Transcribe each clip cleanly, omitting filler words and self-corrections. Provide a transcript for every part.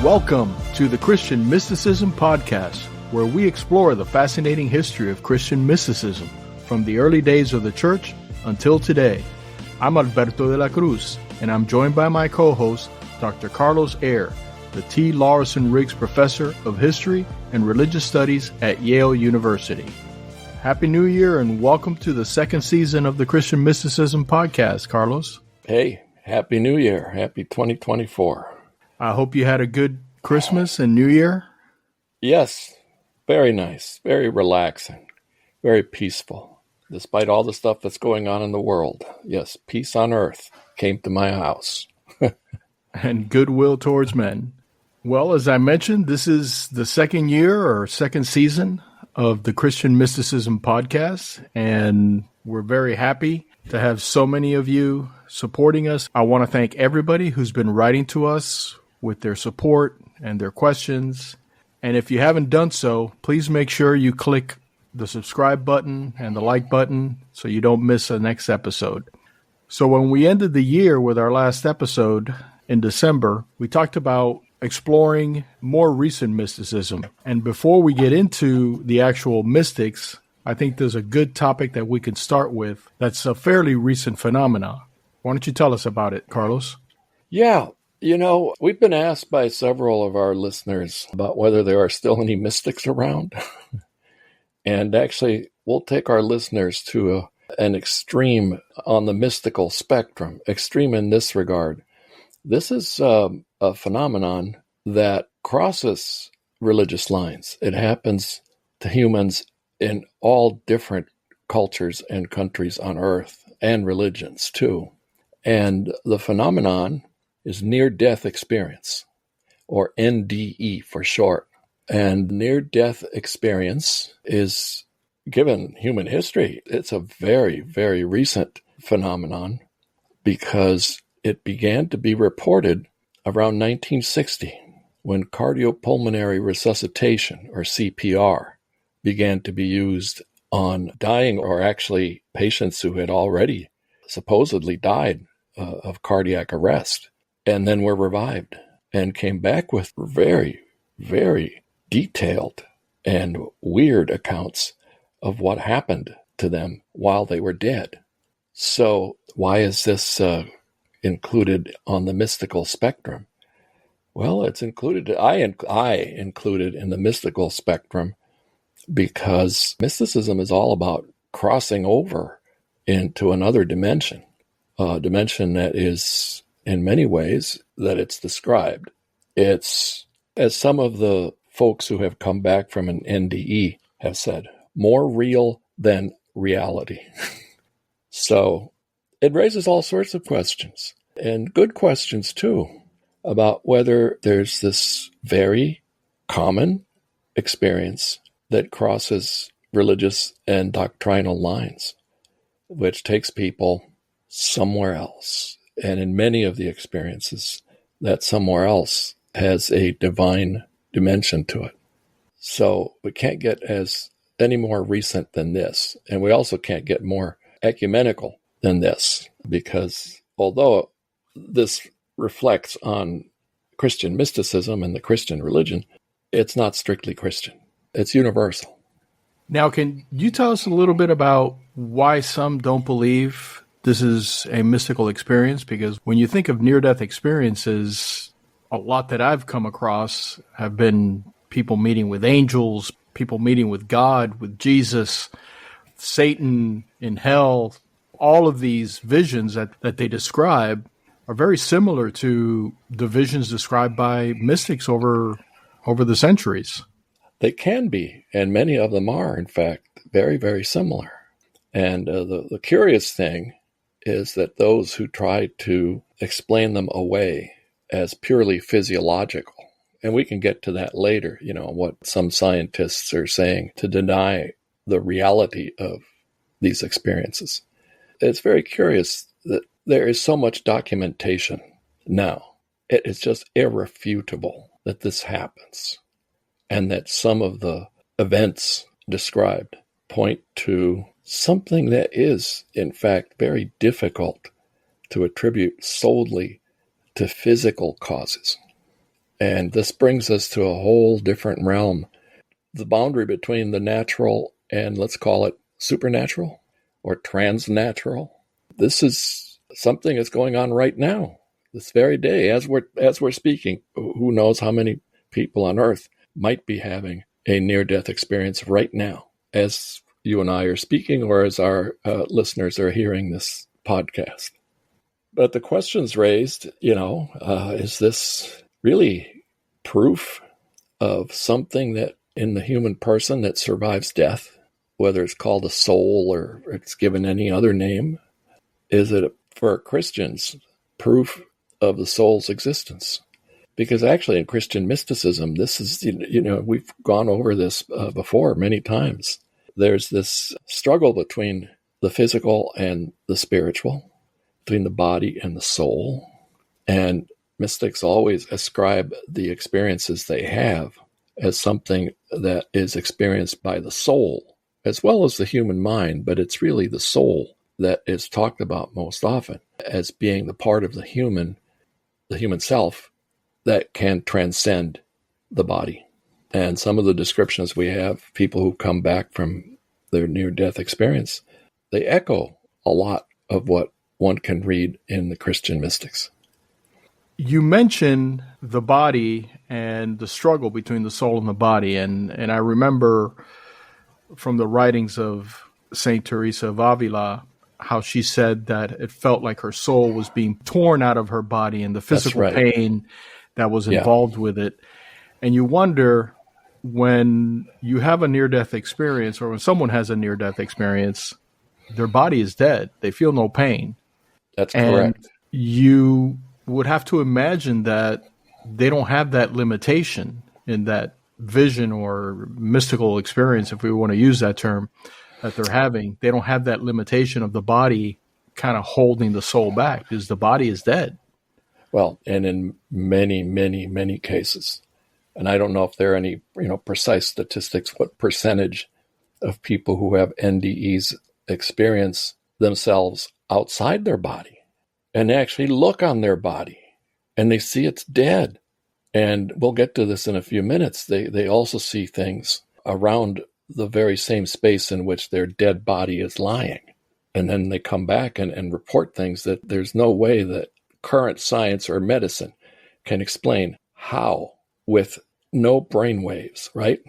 Welcome to the Christian Mysticism Podcast, where we explore the fascinating history of Christian mysticism from the early days of the church until today. I'm Alberto de la Cruz, and I'm joined by my co-host, Dr. Carlos Ayer, the T. Lawson Riggs Professor of History and Religious Studies at Yale University. Happy New Year and welcome to the second season of the Christian Mysticism Podcast, Carlos. Hey, Happy New Year. Happy 2024. I hope you had a good Christmas and New Year. Yes, very nice, very relaxing, very peaceful. Despite all the stuff that's going on in the world, yes, peace on earth came to my house. And goodwill towards men. Well, as I mentioned, this is the second year or second season of the Christian Mysticism Podcast, and we're very happy to have so many of you supporting us. I want to thank everybody who's been writing to us with their support and their questions. And if you haven't done so, please make sure you click the subscribe button and the like button so you don't miss the next episode. So when we ended the year with our last episode in December, we talked about exploring more recent mysticism. And before we get into the actual mystics, I think there's a good topic that we can start with that's a fairly recent phenomena. Why don't you tell us about it, Carlos? Yeah. You know, we've been asked by several of our listeners about whether there are still any mystics around. And actually, we'll take our listeners to an extreme on the mystical spectrum, extreme in this regard. This is a phenomenon that crosses religious lines. It happens to humans in all different cultures and countries on earth, and religions too. And the phenomenon is near-death experience, or NDE for short. And near-death experience is, given human history, it's a very, very recent phenomenon because it began to be reported around 1960 when cardiopulmonary resuscitation, or CPR, began to be used on dying, or actually patients who had already supposedly died of cardiac arrest, and then were revived and came back with very, very detailed and weird accounts of what happened to them while they were dead. So why is this included on the mystical spectrum? Well, it's included, I included in the mystical spectrum because mysticism is all about crossing over into another dimension, a dimension that is, in many ways, that it's described. It's, as some of the folks who have come back from an NDE have said, more real than reality. So it raises all sorts of questions, and good questions too, about whether there's this very common experience that crosses religious and doctrinal lines, which takes people somewhere else. And in many of the experiences, that somewhere else has a divine dimension to it. So we can't get any more recent than this. And we also can't get more ecumenical than this, because although this reflects on Christian mysticism and the Christian religion, it's not strictly Christian. It's universal. Now, can you tell us a little bit about why some don't believe this is a mystical experience? Because when you think of near-death experiences, a lot that I've come across have been people meeting with angels, people meeting with God, with Jesus, Satan in hell. All of these visions that they describe are very similar to the visions described by mystics over the centuries. They can be, and many of them are, in fact, very, very similar. And the curious thing is that those who try to explain them away as purely physiological, and we can get to that later, what some scientists are saying to deny the reality of these experiences. It's very curious that there is so much documentation now. It is just irrefutable that this happens, and that some of the events described point to something that is, in fact, very difficult to attribute solely to physical causes. And this brings us to a whole different realm. The boundary between the natural and, let's call it, supernatural or transnatural. This is something that's going on right now, this very day, as we're speaking. Who knows how many people on Earth might be having a near-death experience right now, as you and I are speaking, or as our listeners are hearing this podcast. But the questions raised, is this really proof of something that in the human person that survives death, whether it's called a soul or it's given any other name? Is it, for Christians, proof of the soul's existence? Because actually in Christian mysticism, this is, we've gone over this before many times. There's this struggle between the physical and the spiritual, between the body and the soul. And mystics always ascribe the experiences they have as something that is experienced by the soul, as well as the human mind, but it's really the soul that is talked about most often as being the part of the human self that can transcend the body. And some of the descriptions we have, people who come back from their near-death experience, they echo a lot of what one can read in the Christian mystics. You mentioned the body and the struggle between the soul and the body. And I remember from the writings of Saint Teresa of Avila how she said that it felt like her soul was being torn out of her body and the physical pain that was involved with it. And you wonder, when you have a near-death experience, or when someone has a near-death experience, their body is dead. They feel no pain. That's correct. And you would have to imagine that they don't have that limitation in that vision or mystical experience, if we want to use that term, that they're having. They don't have that limitation of the body kind of holding the soul back because the body is dead. Well, and in many, many, many cases, and I don't know if there are any, precise statistics, what percentage of people who have NDEs experience themselves outside their body and actually look on their body and they see it's dead. And we'll get to this in a few minutes. They also see things around the very same space in which their dead body is lying. And then they come back and report things that there's no way that current science or medicine can explain how, with no brain waves, right?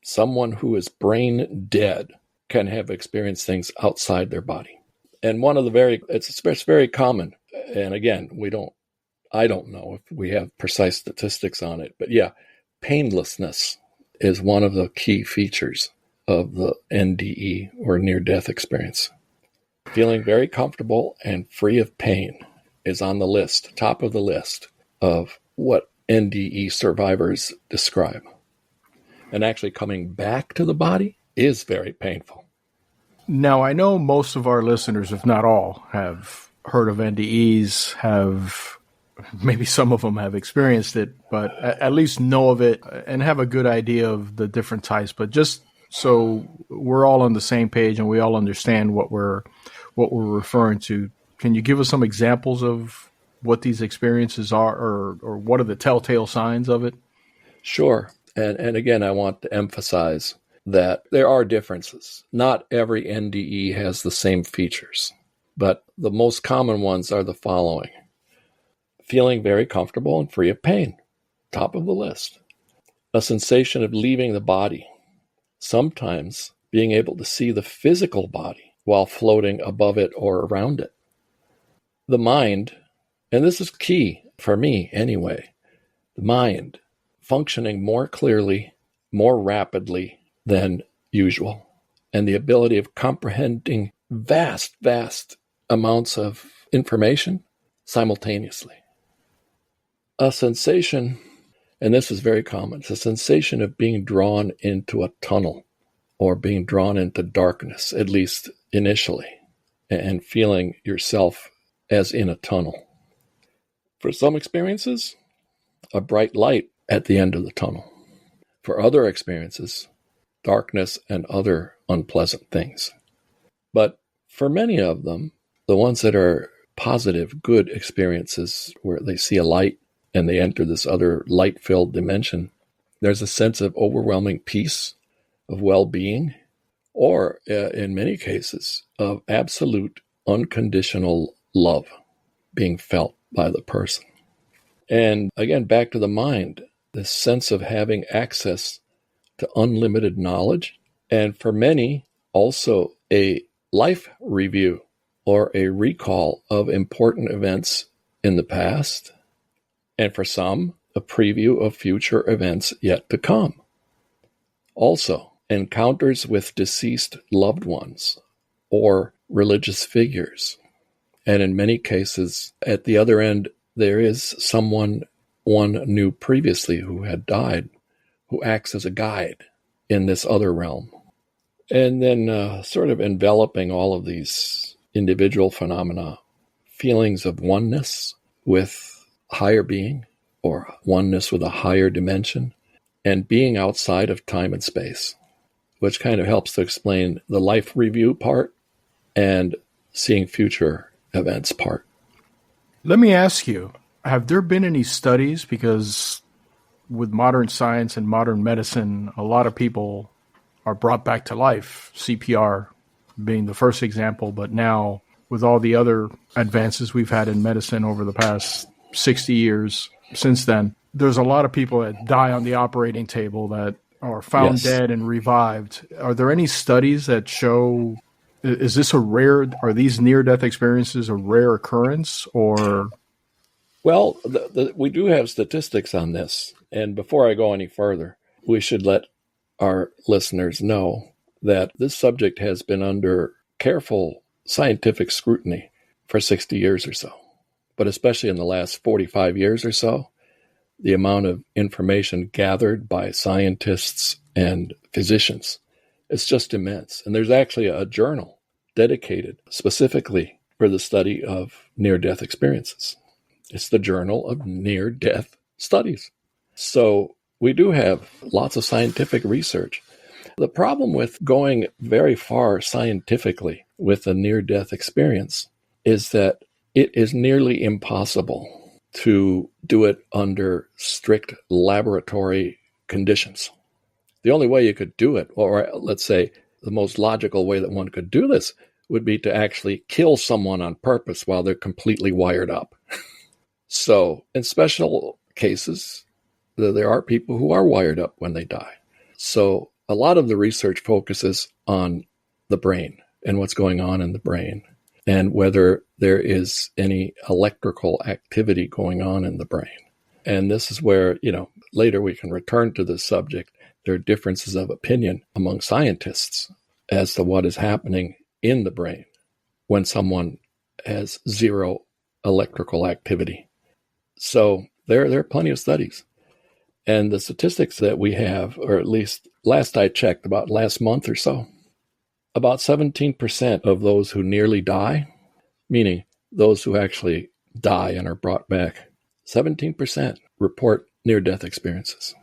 Someone who is brain dead can have experienced things outside their body. And one of the it's very common. And again, I don't know if we have precise statistics on it, but yeah, painlessness is one of the key features of the NDE or near-death experience. Feeling very comfortable and free of pain is on the list, top of the list of what NDE survivors describe. And actually coming back to the body is very painful. Now, I know most of our listeners, if not all, have heard of NDEs, maybe some of them have experienced it, but at least know of it and have a good idea of the different types. But just so we're all on the same page and we all understand what we're referring to, can you give us some examples of what these experiences are, or what are the telltale signs of it? Sure. And again, I want to emphasize that there are differences. Not every NDE has the same features, but the most common ones are the following. Feeling very comfortable and free of pain, top of the list. A sensation of leaving the body, sometimes being able to see the physical body while floating above it or around it. The mind, and this is key for me anyway, the mind functioning more clearly, more rapidly than usual, and the ability of comprehending vast, vast amounts of information simultaneously. A sensation, and this is very common, it's a sensation of being drawn into a tunnel or being drawn into darkness, at least initially, and feeling yourself as in a tunnel. For some experiences, a bright light at the end of the tunnel. For other experiences, darkness and other unpleasant things. But for many of them, the ones that are positive, good experiences where they see a light and they enter this other light-filled dimension, there's a sense of overwhelming peace, of well-being, or in many cases, of absolute unconditional love being felt by the person. And again, back to the mind, this sense of having access to unlimited knowledge, and for many, also a life review or a recall of important events in the past, and for some, a preview of future events yet to come. Also, encounters with deceased loved ones or religious figures. And in many cases, at the other end, there is someone one knew previously who had died, who acts as a guide in this other realm. And then sort of enveloping all of these individual phenomena, feelings of oneness with higher being or oneness with a higher dimension, and being outside of time and space, which kind of helps to explain the life review part and seeing future events part. Let me ask you, have there been any studies? Because with modern science and modern medicine, a lot of people are brought back to life, CPR being the first example, but now with all the other advances we've had in medicine over the past 60 years since then, there's a lot of people that die on the operating table that are found dead and revived. Are there any studies that show, is this are these near-death experiences a rare occurrence, or? Well, we do have statistics on this. And before I go any further, we should let our listeners know that this subject has been under careful scientific scrutiny for 60 years or so. But especially in the last 45 years or so, the amount of information gathered by scientists and physicians is just immense. And there's actually a journal dedicated specifically for the study of near-death experiences. It's the Journal of Near-Death Studies. So we do have lots of scientific research. The problem with going very far scientifically with a near-death experience is that it is nearly impossible to do it under strict laboratory conditions. The only way you could do it, or let's say the most logical way that one could do this, would be to actually kill someone on purpose while they're completely wired up. So in special cases, there are people who are wired up when they die. So a lot of the research focuses on the brain and what's going on in the brain, and whether there is any electrical activity going on in the brain. And this is where, later we can return to this subject. There are differences of opinion among scientists as to what is happening in the brain when someone has zero electrical activity. So there are plenty of studies. And the statistics that we have, or at least last I checked, about last month or so, about 17% of those who nearly die, meaning those who actually die and are brought back, 17% report near-death experiences.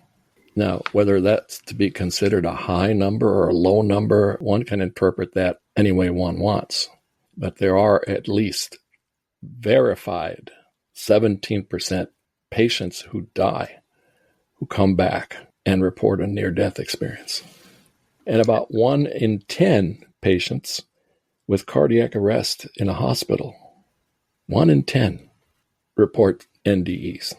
Now, whether that's to be considered a high number or a low number, one can interpret that any way one wants. But there are at least verified 17% patients who die who come back and report a near-death experience. And about 1 in 10 patients with cardiac arrest in a hospital, 1 in 10 report NDEs.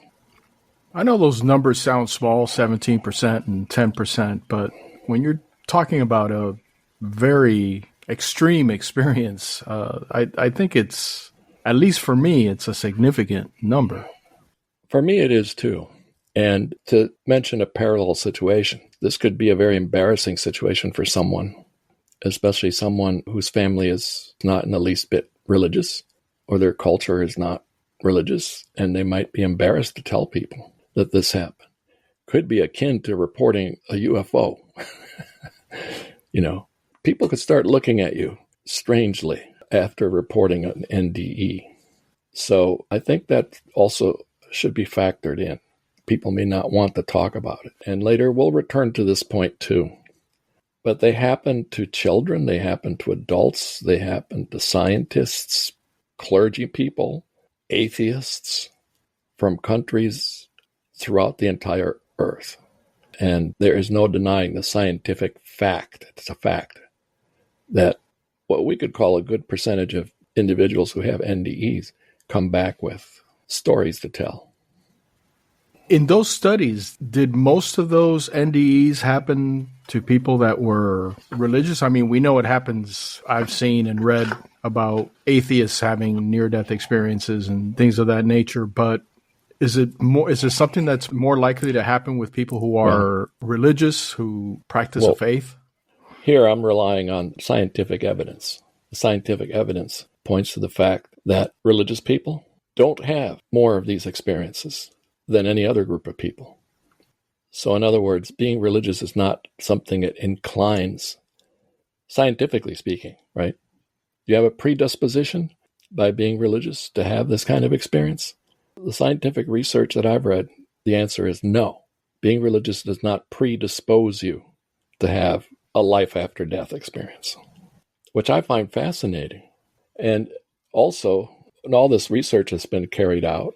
I know those numbers sound small, 17% and 10%, but when you're talking about a very extreme experience, I think it's, at least for me, it's a significant number. For me, it is too. And to mention a parallel situation, this could be a very embarrassing situation for someone, especially someone whose family is not in the least bit religious, or their culture is not religious, and they might be embarrassed to tell people that this happened. Could be akin to reporting a UFO. People could start looking at you strangely after reporting an NDE. So I think that also should be factored in. People may not want to talk about it. And later we'll return to this point too. But they happen to children, they happen to adults, they happen to scientists, clergy people, atheists, from countries throughout the entire earth. And there is no denying the scientific fact, it's a fact, that what we could call a good percentage of individuals who have NDEs come back with stories to tell. In those studies, did most of those NDEs happen to people that were religious? I mean, we know it happens. I've seen and read about atheists having near-death experiences and things of that nature, but is it something that's more likely to happen with people who are religious, who practice a faith? Here I'm relying on scientific evidence. The scientific evidence points to the fact that religious people don't have more of these experiences than any other group of people. So in other words, being religious is not something that inclines, scientifically speaking, right? You have a predisposition by being religious to have this kind of experience? The scientific research that I've read, the answer is no. Being religious does not predispose you to have a life after death experience, which I find fascinating. And also, when all this research has been carried out,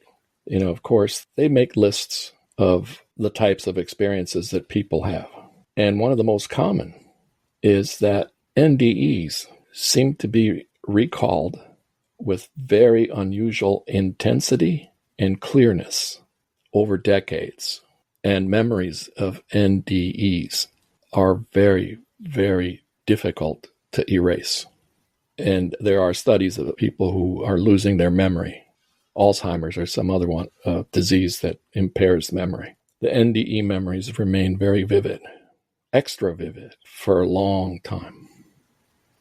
of course, they make lists of the types of experiences that people have. And one of the most common is that NDEs seem to be recalled with very unusual intensity and clearness over decades. And memories of NDEs are very, very difficult to erase. And there are studies of people who are losing their memory. Alzheimer's or some other one, disease that impairs memory. The NDE memories remain very vivid, extra vivid, for a long time.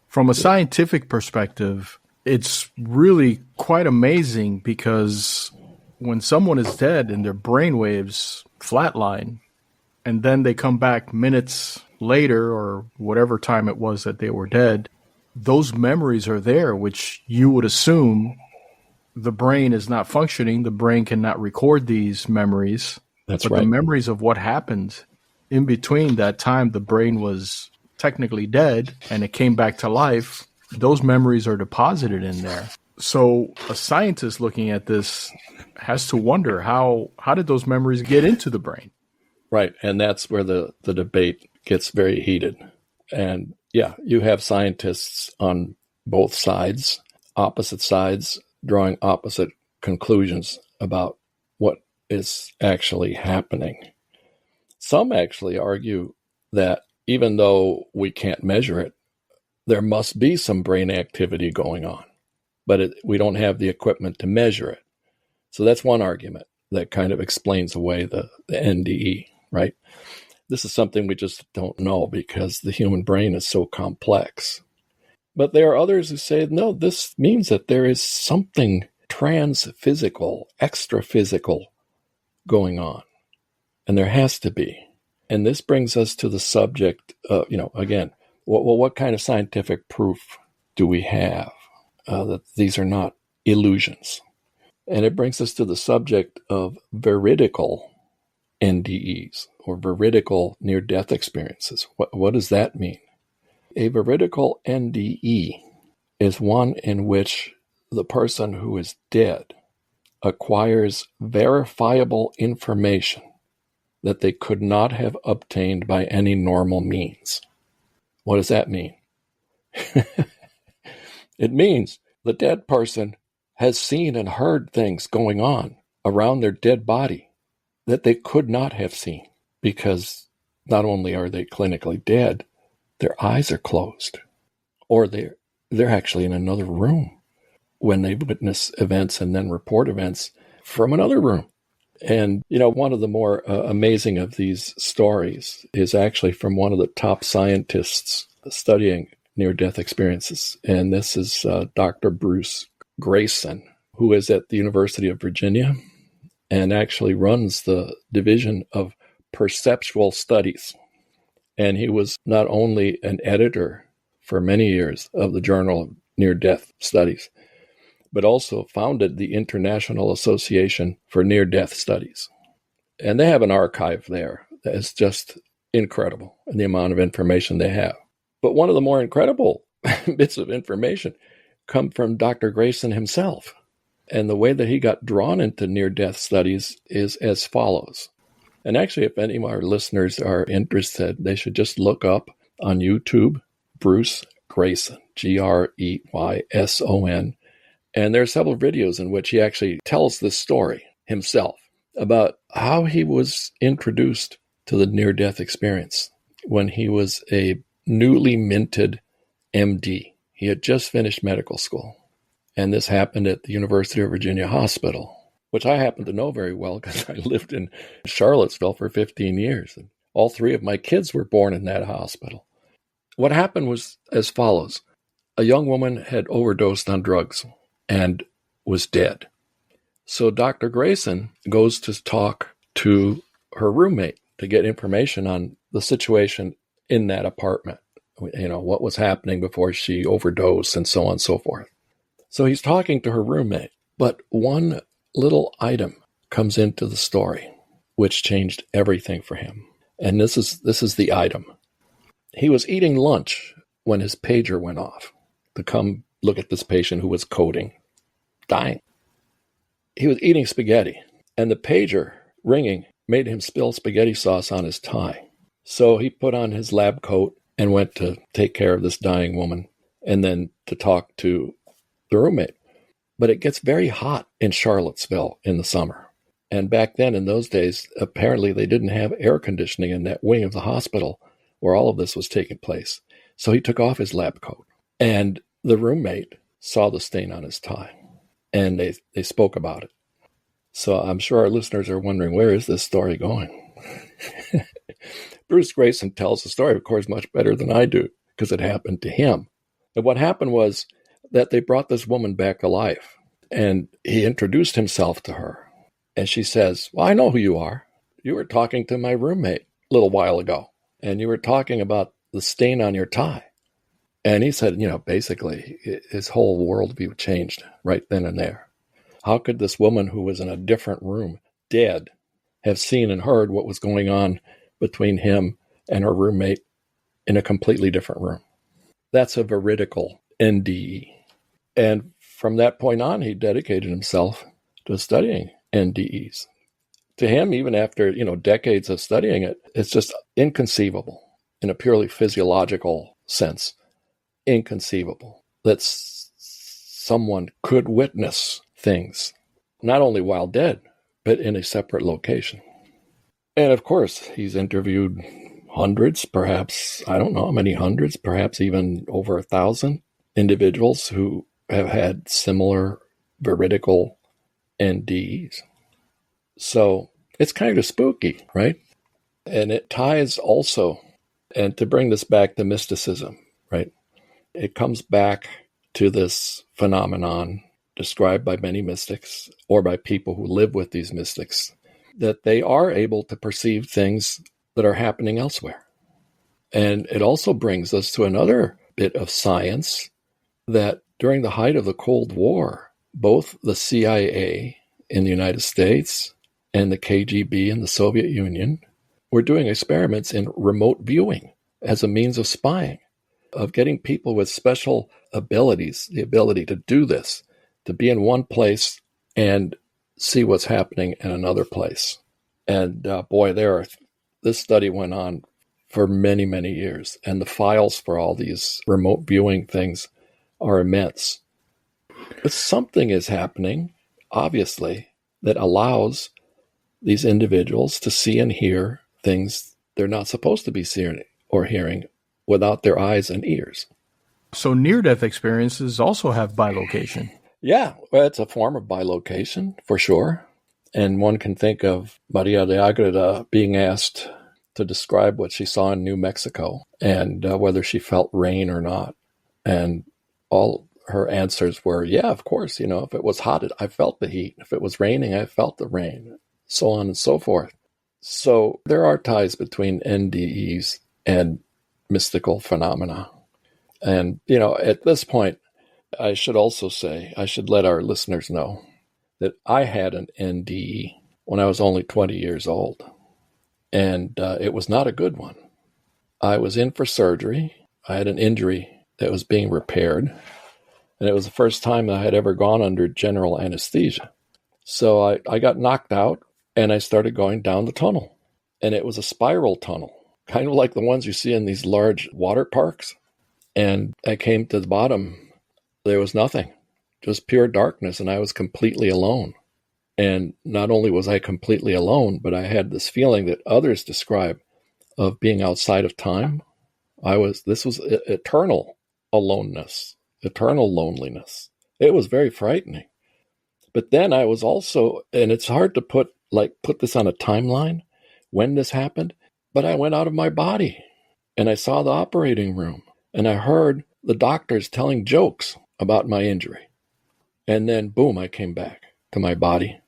From a scientific perspective, it's really quite amazing because when someone is dead and their brain waves flatline, and then they come back minutes later or whatever time it was that they were dead, those memories are there, which you would assume the brain is not functioning. The brain cannot record these memories. That's but right. The memories of what happened in between that time the brain was technically dead and it came back to life, those memories are deposited in there. So a scientist looking at this has to wonder how did those memories get into the brain? Right. And that's where the debate gets very heated. And yeah, you have scientists on both sides, opposite sides, drawing opposite conclusions about what is actually happening. Some actually argue that even though we can't measure it, there must be some brain activity going on, but we don't have the equipment to measure it. So that's one argument that kind of explains away the NDE, right? This is something we just don't know because the human brain is so complex. But there are others who say, no, this means that there is something trans-physical, extra-physical going on. And there has to be. And this brings us to the subject of, again, what kind of scientific proof do we have that these are not illusions? And it brings us to the subject of veridical NDEs, or veridical near-death experiences. What does that mean? A veridical NDE is one in which the person who is dead acquires verifiable information that they could not have obtained by any normal means. What does that mean? It means the dead person has seen and heard things going on around their dead body that they could not have seen because not only are they clinically dead, their eyes are closed, or they're actually in another room when they witness events and then report events from another room. And, one of the more amazing of these stories is actually from one of the top scientists studying near-death experiences. And this is Dr. Bruce Grayson, who is at the University of Virginia and actually runs the Division of Perceptual Studies. And he was not only an editor for many years of the Journal of Near-Death Studies, but also founded the International Association for Near-Death Studies. And they have an archive there that is just incredible in the amount of information they have. But one of the more incredible bits of information come from Dr. Grayson himself. And the way that he got drawn into near-death studies is as follows. And actually, if any of our listeners are interested, they should just look up on YouTube, Bruce Greyson, Greyson. And there are several videos in which he actually tells this story himself about how he was introduced to the near-death experience when he was a newly minted MD. He had just finished medical school. And this happened at the University of Virginia Hospital, which I happen to know very well because I lived in Charlottesville for 15 years. And all three of my kids were born in that hospital. What happened was as follows. A young woman had overdosed on drugs and was dead. So Dr. Greyson goes to talk to her roommate to get information on the situation in that apartment, what was happening before she overdosed and so on and so forth. So he's talking to her roommate, but one little item comes into the story, which changed everything for him. And this is the item. He was eating lunch when his pager went off to come look at this patient who was coding, dying. He was eating spaghetti, and the pager ringing made him spill spaghetti sauce on his tie. So he put on his lab coat and went to take care of this dying woman and then to talk to the roommate. But it gets very hot in Charlottesville in the summer. And back then, in those days, apparently they didn't have air conditioning in that wing of the hospital where all of this was taking place. So he took off his lab coat. And the roommate saw the stain on his tie. And they spoke about it. So I'm sure our listeners are wondering, where is this story going? Bruce Greyson tells the story, of course, much better than I do because it happened to him. And what happened was that they brought this woman back to life. And he introduced himself to her. And she says, well, I know who you are. You were talking to my roommate a little while ago. And you were talking about the stain on your tie. And he said, basically his whole worldview changed right then and there. How could this woman who was in a different room, dead, have seen and heard what was going on between him and her roommate in a completely different room? That's a veridical NDE. And from that point on, he dedicated himself to studying NDEs. To him, even after, decades of studying it, it's just inconceivable in a purely physiological sense. Inconceivable that someone could witness things, not only while dead, but in a separate location. And of course, he's interviewed hundreds, perhaps, I don't know how many hundreds, perhaps even over 1,000 individuals who have had similar veridical NDEs. So it's kind of spooky, right? And it ties also, and to bring this back to mysticism, right? It comes back to this phenomenon described by many mystics or by people who live with these mystics, that they are able to perceive things that are happening elsewhere. And it also brings us to another bit of science that during the height of the Cold War, both the CIA in the United States and the KGB in the Soviet Union were doing experiments in remote viewing as a means of spying, of getting people with special abilities, the ability to do this, to be in one place and see what's happening in another place. And this study went on for many, many years. And the files for all these remote viewing things are immense. But something is happening, obviously, that allows these individuals to see and hear things they're not supposed to be seeing or hearing without their eyes and ears. So near-death experiences also have bilocation. Yeah, well, it's a form of bilocation, for sure. And one can think of Maria de Agreda being asked to describe what she saw in New Mexico and whether she felt rain or not. And all her answers were, yeah, of course, if it was hot, I felt the heat. If it was raining, I felt the rain, so on and so forth. So there are ties between NDEs and mystical phenomena. And, at this point, I should also say, I should let our listeners know that I had an NDE when I was only 20 years old. And it was not a good one. I was in for surgery. I had an injury that was being repaired. And it was the first time I had ever gone under general anesthesia. So I got knocked out and I started going down the tunnel. And it was a spiral tunnel, kind of like the ones you see in these large water parks. And I came to the bottom. There was nothing, just pure darkness. And I was completely alone. And not only was I completely alone, but I had this feeling that others describe of being outside of time. This was eternal aloneness, eternal loneliness. It was very frightening. But then I was also, and it's hard to put this on a timeline when this happened, but I went out of my body and I saw the operating room and I heard the doctors telling jokes about my injury. And then boom, I came back to my body,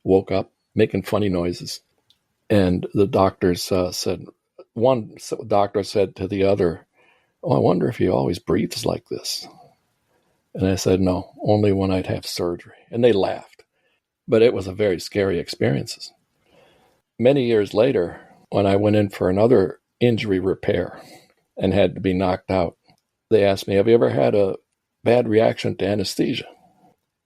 woke up making funny noises. And the doctors one doctor said to the other, "Oh, I wonder if he always breathes like this." And I said, "No, only when I'd have surgery." And they laughed. But it was a very scary experience. Many years later, when I went in for another injury repair and had to be knocked out, they asked me, "Have you ever had a bad reaction to anesthesia?"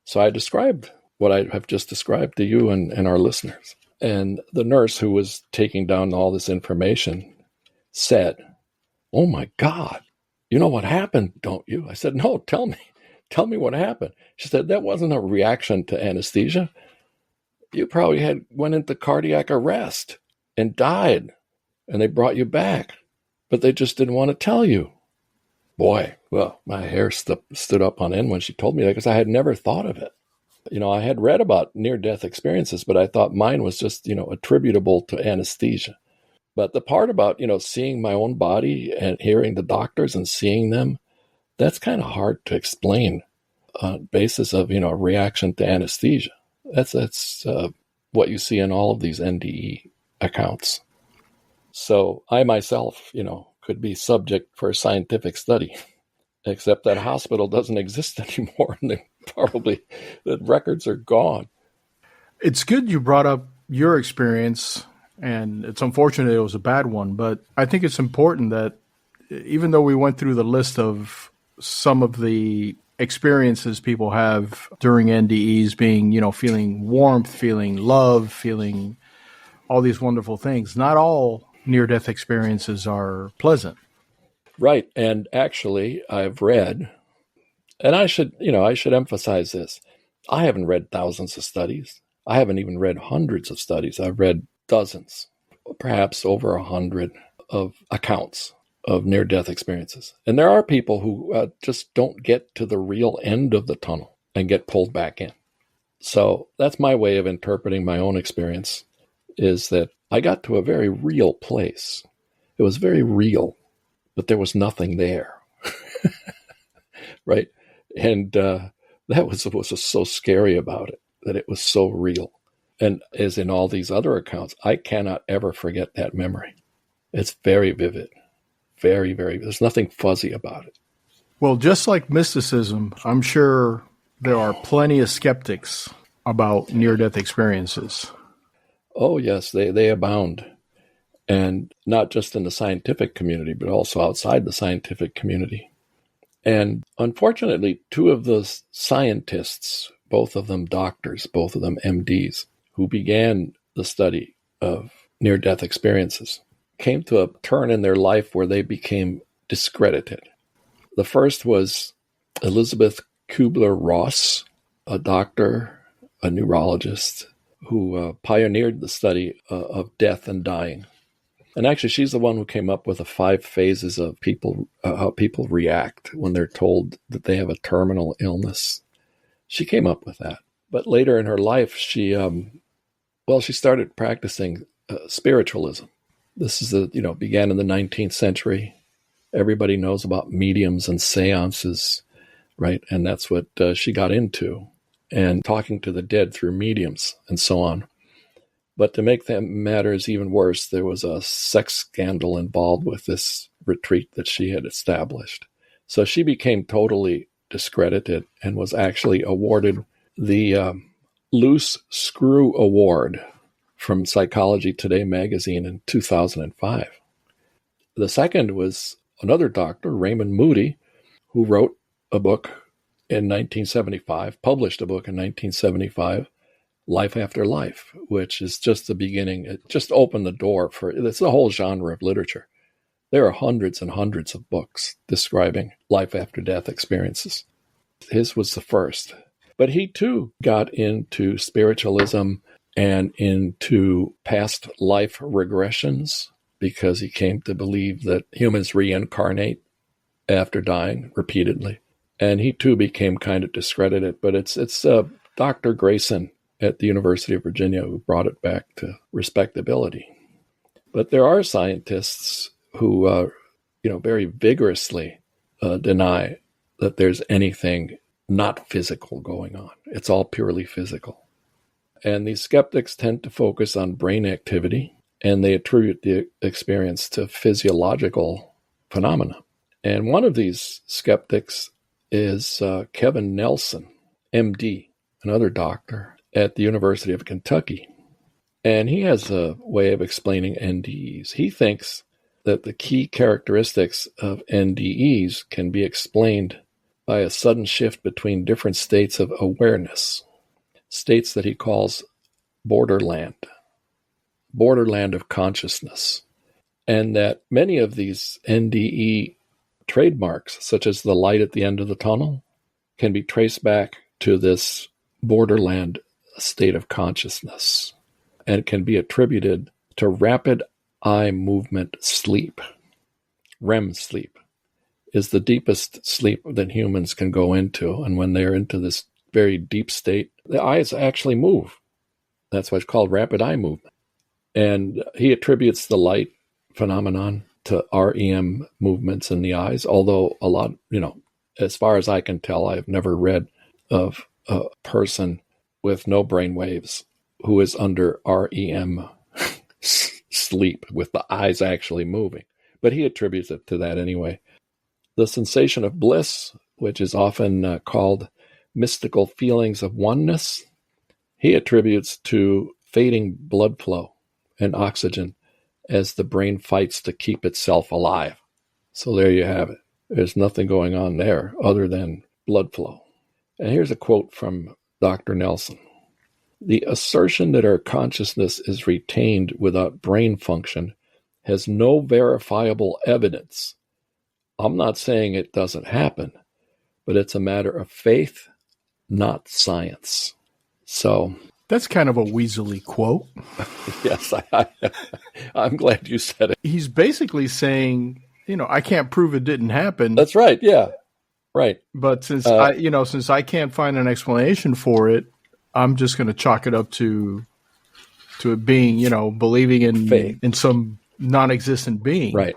So I described what I have just described to you and our listeners. And the nurse who was taking down all this information said, "Oh my God, you know what happened, don't you?" I said, "No, tell me what happened." She said, "That wasn't a reaction to anesthesia. You probably went into cardiac arrest and died, and they brought you back, but they just didn't want to tell you." Boy, well, my hair stood up on end when she told me that, because I had never thought of it. I had read about near-death experiences, but I thought mine was just, attributable to anesthesia. But the part about, seeing my own body and hearing the doctors and seeing them, that's kind of hard to explain on basis of, reaction to anesthesia. That's what you see in all of these NDE accounts. So I myself, could be subject for a scientific study, except that hospital doesn't exist anymore, and the records are gone. It's good you brought up your experience, and it's unfortunate it was a bad one, but I think it's important that even though we went through the list of some of the experiences people have during NDEs, being, feeling warmth, feeling love, feeling all these wonderful things, not all near-death experiences are pleasant. Right. And actually, I've read, and I should emphasize this. I haven't read thousands of studies. I haven't even read hundreds of studies. I've read dozens, perhaps over 100 of accounts of near-death experiences. And there are people who just don't get to the real end of the tunnel and get pulled back in. So that's my way of interpreting my own experience, is that I got to a very real place. It was very real, but there was nothing there. Right? And that was what was so scary about it, that it was so real. And as in all these other accounts, I cannot ever forget that memory. It's very vivid. Very, very, there's nothing fuzzy about it. Well, just like mysticism, I'm sure there are plenty of skeptics about near-death experiences. Oh, yes, they abound. And not just in the scientific community, but also outside the scientific community. And unfortunately, two of the scientists, both of them doctors, both of them MDs, who began the study of near-death experiences, came to a turn in their life where they became discredited. The first was Elizabeth Kubler-Ross, a doctor, a neurologist, who pioneered the study of death and dying. And actually, she's the one who came up with the 5 phases of people, how people react when they're told that they have a terminal illness. She came up with that. But later in her life, she started practicing spiritualism. This is began in the 19th century. Everybody knows about mediums and seances, right? And that's what she got into, and talking to the dead through mediums and so on. But to make that matters even worse, there was a sex scandal involved with this retreat that she had established. So she became totally discredited and was actually awarded the Loose Screw Award from Psychology Today magazine in 2005. The second was another doctor, Raymond Moody, who wrote a book in 1975, published a book in 1975, Life After Life, which is just the beginning. It just opened the door for, it's a whole genre of literature. There are hundreds and hundreds of books describing life after death experiences. His was the first. But he too got into spiritualism and into past life regressions because he came to believe that humans reincarnate after dying repeatedly. And he too became kind of discredited. But it's Dr. Grayson at the University of Virginia who brought it back to respectability. But there are scientists who, very vigorously deny that there's anything not physical going on. It's all purely physical. And these skeptics tend to focus on brain activity, and they attribute the experience to physiological phenomena. And one of these skeptics is Kevin Nelson, MD, another doctor at the University of Kentucky. And he has a way of explaining NDEs. He thinks that the key characteristics of NDEs can be explained by a sudden shift between different states of awareness, states that he calls borderland of consciousness, and that many of these NDE trademarks, such as the light at the end of the tunnel, can be traced back to this borderland state of consciousness and can be attributed to rapid eye movement sleep. REM sleep is the deepest sleep that humans can go into. And when they're into this very deep state, the eyes actually move. That's why it's called rapid eye movement. And he attributes the light phenomenon to REM movements in the eyes, although a lot, as far as I can tell, I've never read of a person with no brain waves who is under REM sleep with the eyes actually moving. But he attributes it to that anyway. The sensation of bliss, which is often called mystical feelings of oneness, he attributes to fading blood flow and oxygen as the brain fights to keep itself alive. So there you have it. There's nothing going on there other than blood flow. And here's a quote from Dr. Nelson. The assertion that our consciousness is retained without brain function has no verifiable evidence. I'm not saying it doesn't happen, but it's a matter of faith, not science. So that's kind of a weaselly quote. Yes, I'm glad you said it. He's basically saying, I can't prove it didn't happen. That's right. Yeah, right. But since I can't find an explanation for it, I'm just going to chalk it up to it being, believing in faith, in some non-existent being. Right.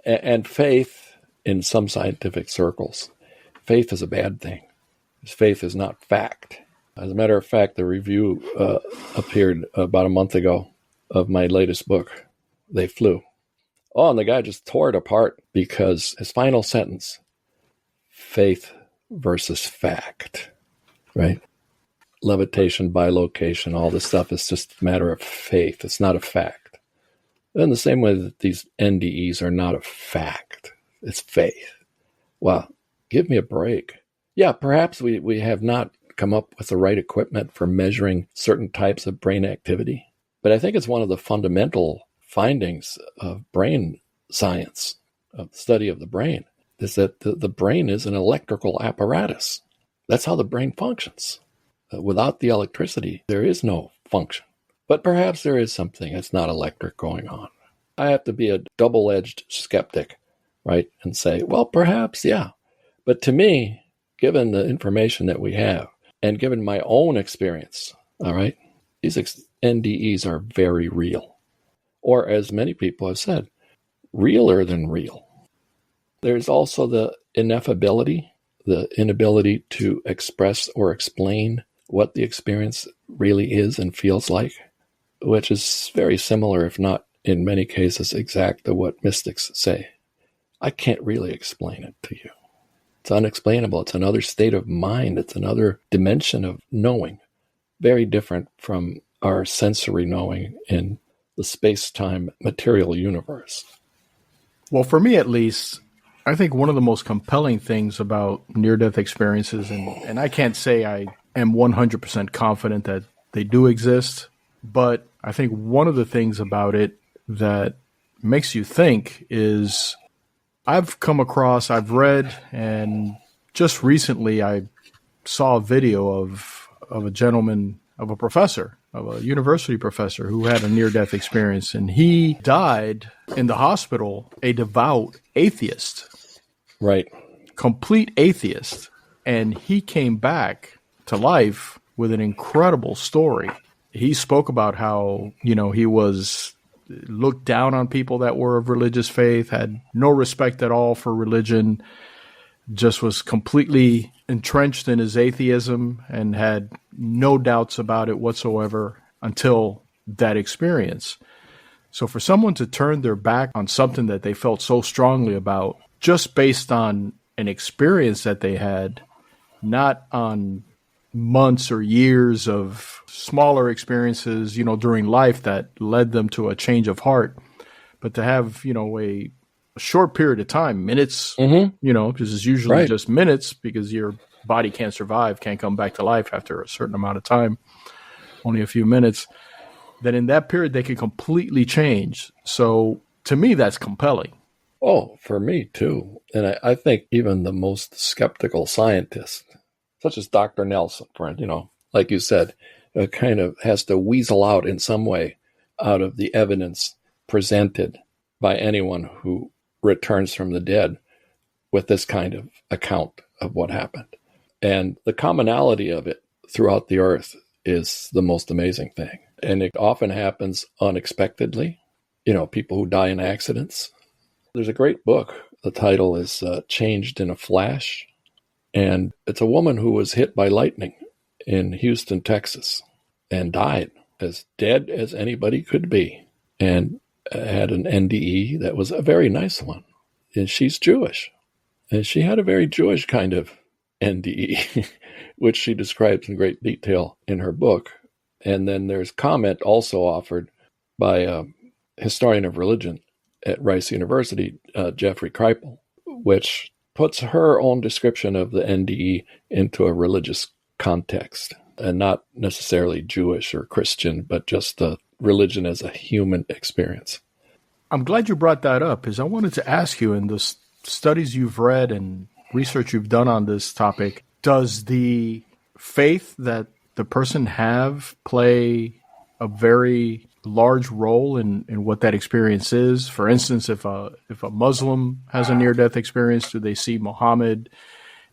And faith in some scientific circles, faith is a bad thing. Faith is not fact. As a matter of fact, the review appeared about a month ago of my latest book, They Flew. Oh, and the guy just tore it apart because his final sentence, faith versus fact, right? Levitation, bilocation, all this stuff is just a matter of faith. It's not a fact. In the same way that these NDEs are not a fact. It's faith. Wow, give me a break. Yeah, perhaps we have not come up with the right equipment for measuring certain types of brain activity. But I think it's one of the fundamental findings of brain science, of the study of the brain, is that the brain is an electrical apparatus. That's how the brain functions. Without the electricity, there is no function. But perhaps there is something that's not electric going on. I have to be a double-edged skeptic, right? And say, well, perhaps, yeah. But to me, given the information that we have, and given my own experience, all right, these NDEs are very real. Or as many people have said, realer than real. There's also the ineffability, the inability to express or explain what the experience really is and feels like, which is very similar, if not in many cases exact, to what mystics say. I can't really explain it to you. It's unexplainable. It's another state of mind. It's another dimension of knowing, very different from our sensory knowing in the space-time material universe. Well, for me at least, I think one of the most compelling things about near-death experiences, and I can't say I am 100% confident that they do exist, but I think one of the things about it that makes you think is I've read, and just recently I saw a video of a gentleman, of a professor, of a university professor who had a near-death experience, and he died in the hospital a devout atheist. Right. Complete atheist. And he came back to life with an incredible story. He spoke about how, he was looked down on people that were of religious faith, had no respect at all for religion, just was completely entrenched in his atheism and had no doubts about it whatsoever until that experience. So for someone to turn their back on something that they felt so strongly about, just based on an experience that they had, not on months or years of smaller experiences, during life that led them to a change of heart, but to have, a short period of time, minutes, because it's usually just minutes, because your body can't come back to life after a certain amount of time, only a few minutes, then in that period they could completely change. So to me, that's compelling. Oh, for me too. And I think even the most skeptical scientist, such as Dr. Nelson, like you said, kind of has to weasel out in some way out of the evidence presented by anyone who returns from the dead with this kind of account of what happened. And the commonality of it throughout the earth is the most amazing thing. And it often happens unexpectedly. People who die in accidents. There's a great book. The title is Changed in a Flash. And it's a woman who was hit by lightning in Houston, Texas, and died as dead as anybody could be, and had an NDE that was a very nice one. And she's Jewish. And she had a very Jewish kind of NDE, which she describes in great detail in her book. And then there's comment also offered by a historian of religion at Rice University, Jeffrey Kripal, which puts her own description of the NDE into a religious context, and not necessarily Jewish or Christian, but just the religion as a human experience. I'm glad you brought that up, because I wanted to ask you, in the studies you've read and research you've done on this topic, does the faith that the person have play a very large role in what that experience is? For instance, if a Muslim has a near-death experience, do they see Muhammad?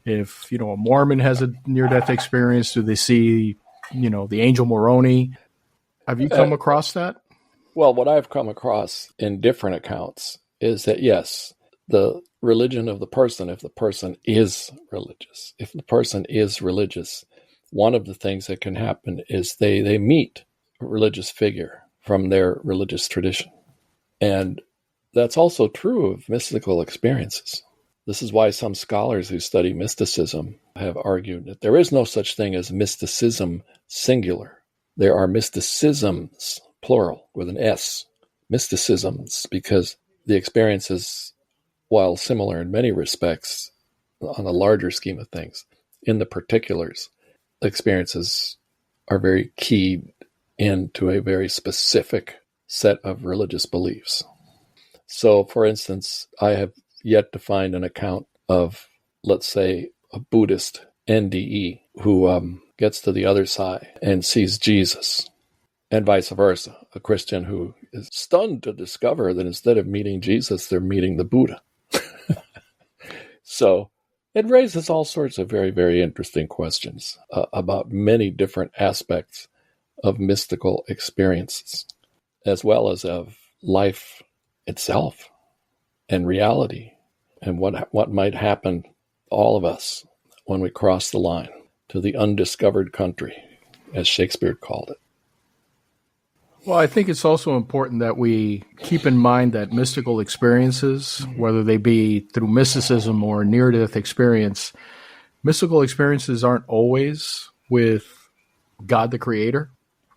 If, a Mormon has a near-death experience, do they see, the angel Moroni? Have you come across that? Well, what I've come across in different accounts is that, yes, the religion of the person, if the person is religious, one of the things that can happen is they meet a religious figure from their religious tradition. And that's also true of mystical experiences. This is why some scholars who study mysticism have argued that there is no such thing as mysticism singular. There are mysticisms, plural, with an S, mysticisms, because the experiences, while similar in many respects on a larger scheme of things, in the particulars, experiences are very keyed into a very specific set of religious beliefs. So, for instance, I have yet to find an account of, let's say, a Buddhist NDE who gets to the other side and sees Jesus, and vice versa, a Christian who is stunned to discover that instead of meeting Jesus, they're meeting the Buddha. So it raises all sorts of very, very interesting questions about many different aspects of mystical experiences, as well as of life itself and reality, and what might happen to all of us when we cross the line to the undiscovered country, as Shakespeare called it. Well, I think it's also important that we keep in mind that mystical experiences, whether they be through mysticism or near-death experience, mystical experiences aren't always with God the Creator.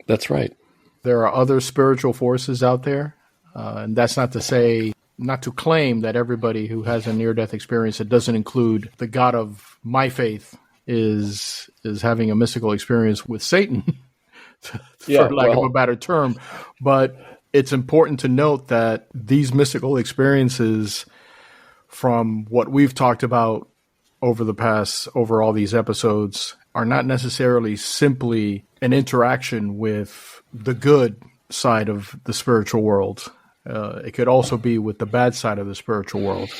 That's right. There are other spiritual forces out there, and that's not to say not to claim that everybody who has a near-death experience that doesn't include the God of my faith is having a mystical experience with Satan, Yeah, for lack of a well, better term. But it's important to note that these mystical experiences, from what we've talked about over all these episodes, are not necessarily simply an interaction with the good side of the spiritual world. It could also be with the bad side of the spiritual world.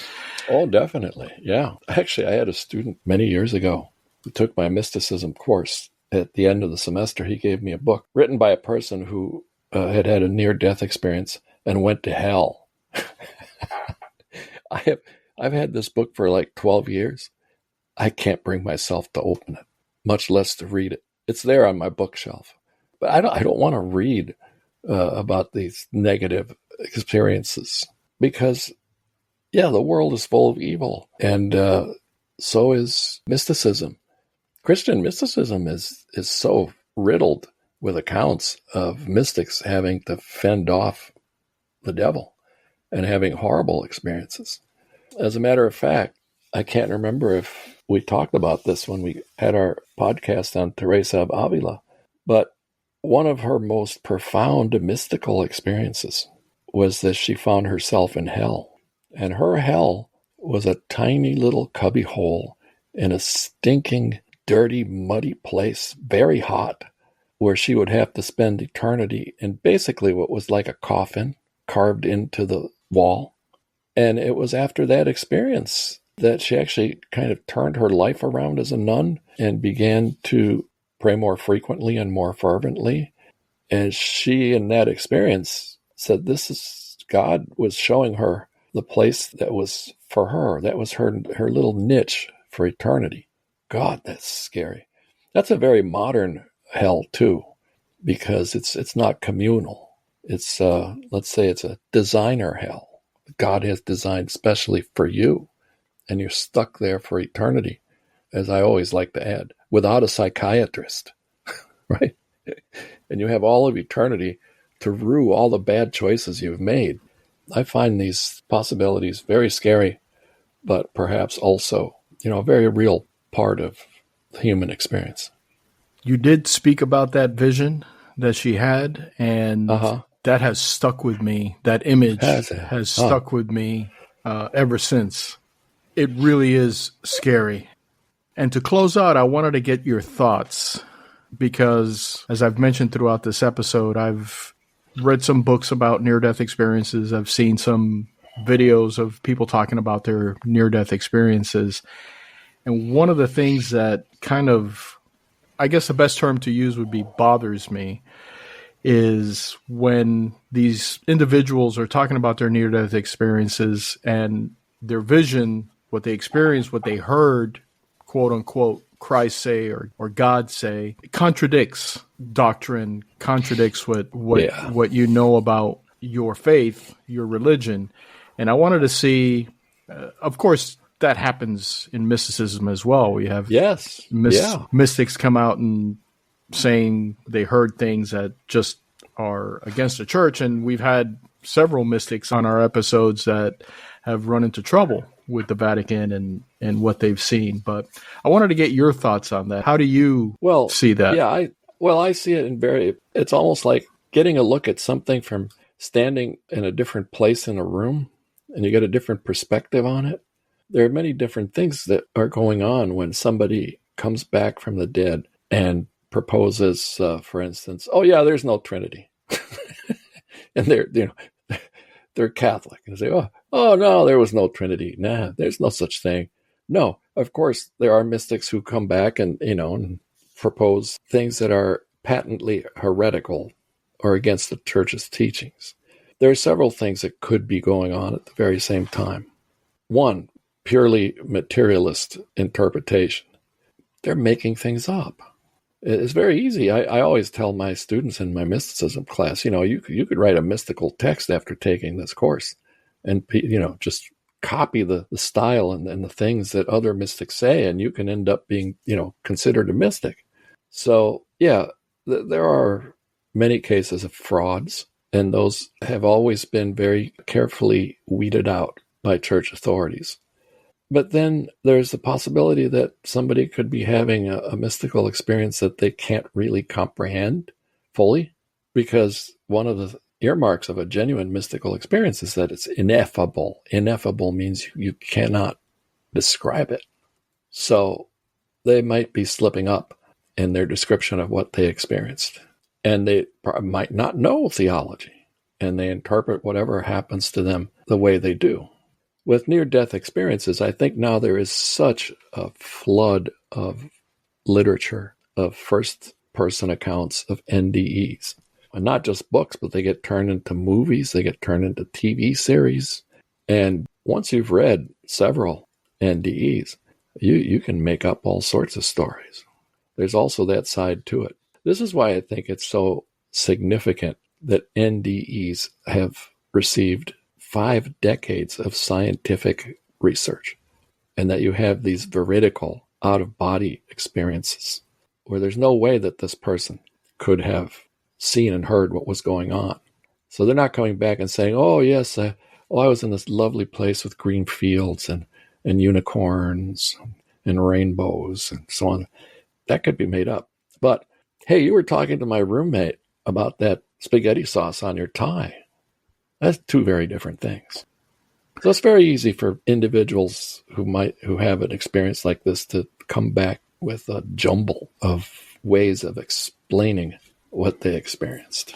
oh, definitely. Yeah. Actually, I had a student many years ago who took my mysticism course. At the end of the semester, he gave me a book written by a person who had had a near-death experience and went to hell. I've had this book for like 12 years. I can't bring myself to open it, much less to read it. It's there on my bookshelf, but I don't want to read about these negative experiences because, yeah, the world is full of evil, and so is mysticism. Christian mysticism is so riddled with accounts of mystics having to fend off the devil and having horrible experiences. As a matter of fact, I can't remember if we talked about this when we had our podcast on Teresa of Avila, but one of her most profound mystical experiences was that she found herself in hell. And her hell was a tiny little cubby hole in a stinking, dirty, muddy place, very hot, where she would have to spend eternity in basically what was like a coffin carved into the wall. And it was after that experience that she actually kind of turned her life around as a nun and began to pray more frequently and more fervently. And she, in that experience, said God was showing her the place that was for her. That was her little niche for eternity. God, that's scary. That's a very modern hell too, because it's not communal. It's let's say it's a designer hell. God has designed specially for you, and you're stuck there for eternity, as I always like to add, without a psychiatrist, right? And you have all of eternity to rue all the bad choices you've made. I find these possibilities very scary, but perhaps also, a very real part of the human experience. You did speak about that vision that she had, and Uh-huh. that has stuck with me. That image has Huh. stuck with me ever since. It really is scary. And to close out, I wanted to get your thoughts because, as I've mentioned throughout this episode, I've read some books about near-death experiences. I've seen some videos of people talking about their near-death experiences. And one of the things that kind of, I guess the best term to use would be bothers me, is when these individuals are talking about their near-death experiences and their vision, what they experienced, what they heard, quote unquote, Christ say or God say, it contradicts doctrine, contradicts what you know about your faith, your religion. And I wanted to see, of course, that happens in mysticism as well. We have mystics come out and saying they heard things that just are against the church. And we've had several mystics on our episodes that have run into trouble with the Vatican and what they've seen. But I wanted to get your thoughts on that. How do you see that? Yeah, I see it it's almost like getting a look at something from standing in a different place in a room, and you get a different perspective on it. There are many different things that are going on when somebody comes back from the dead and proposes, for instance, oh yeah, there's no Trinity. And they're Catholic, and they say, oh no, there was no Trinity. Nah, there's no such thing. No, of course there are mystics who come back and and propose things that are patently heretical or against the church's teachings. There are several things that could be going on at the very same time. One, purely materialist interpretation. They're making things up. It's very easy. I always tell my students in my mysticism class, you could write a mystical text after taking this course and, just copy the style and the things that other mystics say, and you can end up being, considered a mystic. So, yeah, there are many cases of frauds. And those have always been very carefully weeded out by church authorities. But then there's the possibility that somebody could be having a mystical experience that they can't really comprehend fully, because one of the earmarks of a genuine mystical experience is that it's ineffable. Ineffable means you cannot describe it. So they might be slipping up in their description of what they experienced. And they might not know theology, and they interpret whatever happens to them the way they do. With near-death experiences, I think now there is such a flood of literature, of first-person accounts of NDEs. And not just books, but they get turned into movies, they get turned into TV series. And once you've read several NDEs, you can make up all sorts of stories. There's also that side to it. This is why I think it's so significant that NDEs have received 5 decades of scientific research, and that you have these veridical out-of-body experiences where there's no way that this person could have seen and heard what was going on. So they're not coming back and saying, oh, yes, I was in this lovely place with green fields and unicorns and rainbows and so on. That could be made up. But, hey, you were talking to my roommate about that spaghetti sauce on your tie. That's 2 very different things. So it's very easy for individuals who have an experience like this to come back with a jumble of ways of explaining what they experienced.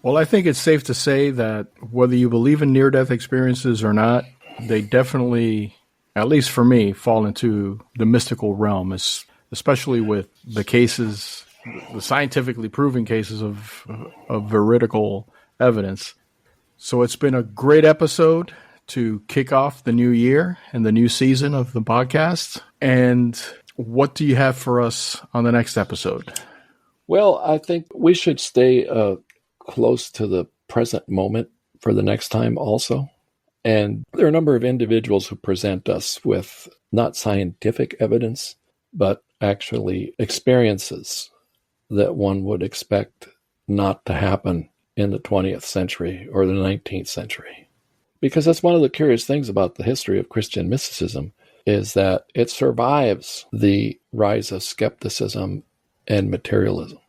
Well, I think it's safe to say that whether you believe in near-death experiences or not, they definitely, at least for me, fall into the mystical realm, especially with the cases, the scientifically proven cases of veridical evidence. So it's been a great episode to kick off the new year and the new season of the podcast. And what do you have for us on the next episode? Well, I think we should stay close to the present moment for the next time also. And there are a number of individuals who present us with not scientific evidence, but actually experiences that one would expect not to happen in the 20th century or the 19th century. Because that's one of the curious things about the history of Christian mysticism, is that it survives the rise of skepticism and materialism.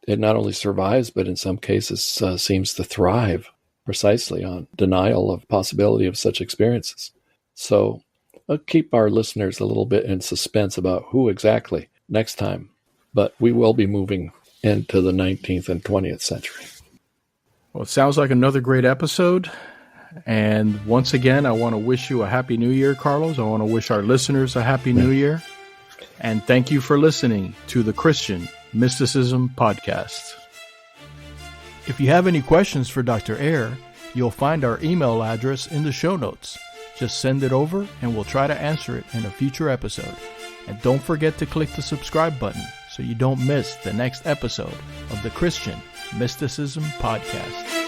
It not only survives, but in some cases seems to thrive precisely on denial of possibility of such experiences. So I'll keep our listeners a little bit in suspense about who exactly next time, but we will be moving into the 19th and 20th century. Well, it sounds like another great episode. And once again, I want to wish you a Happy New Year, Carlos. I want to wish our listeners a Happy New Year. And thank you for listening to the Christian Mysticism Podcast. If you have any questions for Dr. Eyre, you'll find our email address in the show notes. Just send it over and we'll try to answer it in a future episode. And don't forget to click the subscribe button so you don't miss the next episode of the Christian Mysticism Podcast.